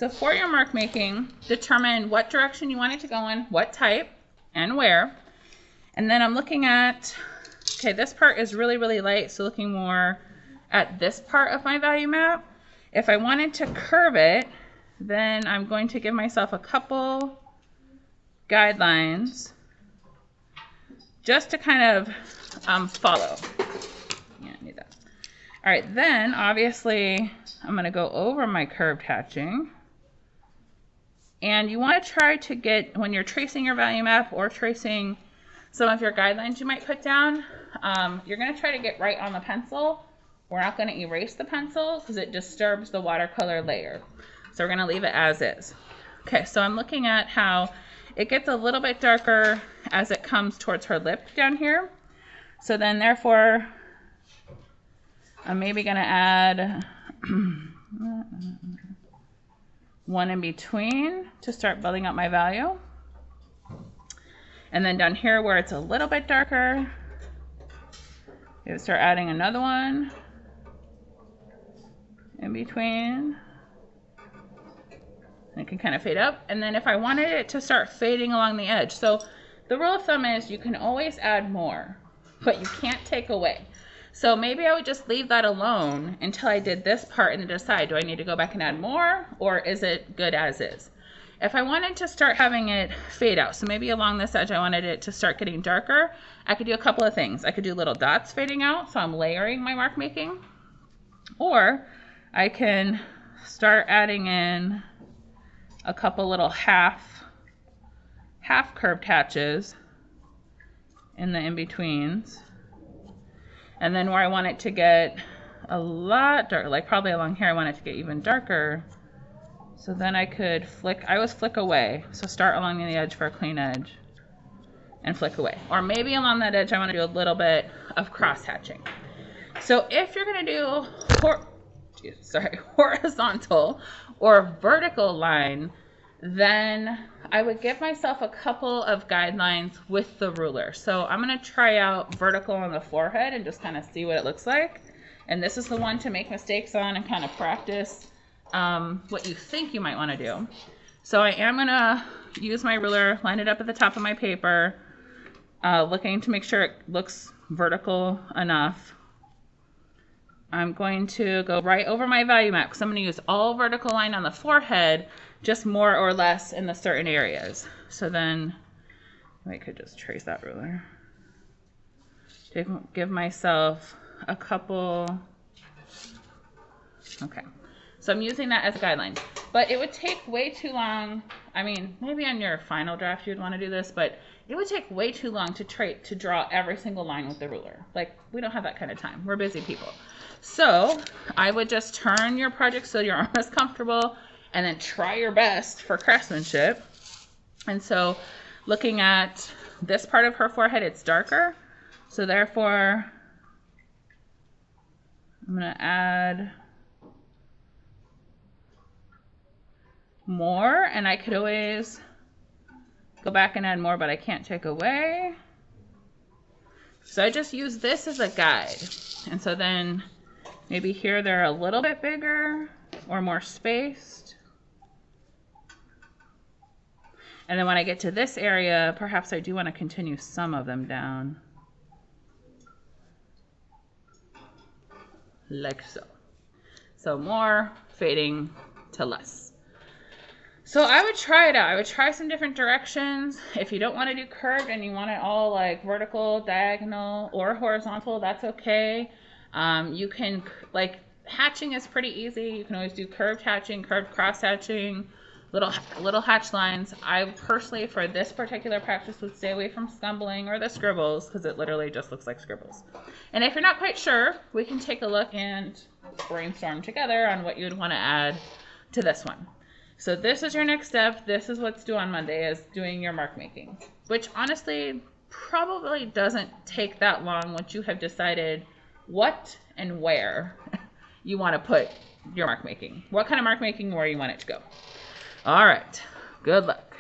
So for your mark making, determine what direction you want it to go in, what type, and where. And then I'm looking at, okay, this part is really, really light, so looking more at this part of my value map. If I wanted to curve it, then I'm going to give myself a couple guidelines just to kind of follow. Yeah, I need that. All right, then obviously I'm going to go over my curved hatching. And you want to try to get, when you're tracing your value map or tracing some of your guidelines you might put down, you're going to try to get right on the pencil. We're not going to erase the pencil because it disturbs the watercolor layer. So we're going to leave it as is. Okay, so I'm looking at how it gets a little bit darker as it comes towards her lip down here. So then therefore, I'm maybe going to add one in between to start building up my value. And then down here where it's a little bit darker, you start adding another one in between. And it can kind of fade up. And then if I wanted it to start fading along the edge, so the rule of thumb is you can always add more, but you can't take away. So maybe I would just leave that alone until I did this part and then decide, do I need to go back and add more, or is it good as is? If I wanted to start having it fade out, so maybe along this edge I wanted it to start getting darker, I could do a couple of things. I could do little dots fading out, so I'm layering my mark making. Or I can start adding in a couple little half curved hatches in the in-betweens. And then where I want it to get a lot darker, like probably along here, I want it to get even darker. So then I could flick, I always flick away. So start along the edge for a clean edge and flick away. Or maybe along that edge, I want to do a little bit of cross hatching. So if you're going to do horizontal or vertical line, then I would give myself a couple of guidelines with the ruler. So I'm going to try out vertical on the forehead and just kind of see what it looks like. And this is the one to make mistakes on and kind of practice what you think you might want to do. So I am going to use my ruler, line it up at the top of my paper, looking to make sure it looks vertical enough. I'm going to go right over my value map because I'm going to use all vertical line on the forehead, just more or less in the certain areas. So then I could just trace that ruler. Give myself a couple. Okay. So I'm using that as a guideline, but it would take way too long. I mean, maybe on your final draft you'd want to do this, but it would take way too long to draw every single line with the ruler. Like, we don't have that kind of time. We're busy people. So I would just turn your project so your arm is comfortable and then try your best for craftsmanship. And so looking at this part of her forehead, it's darker. So therefore, I'm going to add more, and I could always go back and add more, but I can't take away. So I just use this as a guide. And so then maybe here they're a little bit bigger or more spaced. And then when I get to this area, perhaps I do want to continue some of them down. Like so. So more fading to less. So I would try it out. I would try some different directions. If you don't want to do curved and you want it all like vertical, diagonal, or horizontal, that's okay. You can, like, hatching is pretty easy. You can always do curved hatching, curved cross hatching, little hatch lines. I personally, for this particular practice, would stay away from scumbling or the scribbles because it literally just looks like scribbles. And if you're not quite sure, we can take a look and brainstorm together on what you would want to add to this one. So this is your next step. This is what's due on Monday, is doing your mark making, which honestly probably doesn't take that long once you have decided what and where you want to put your mark making, what kind of mark making, where you want it to go. All right, good luck.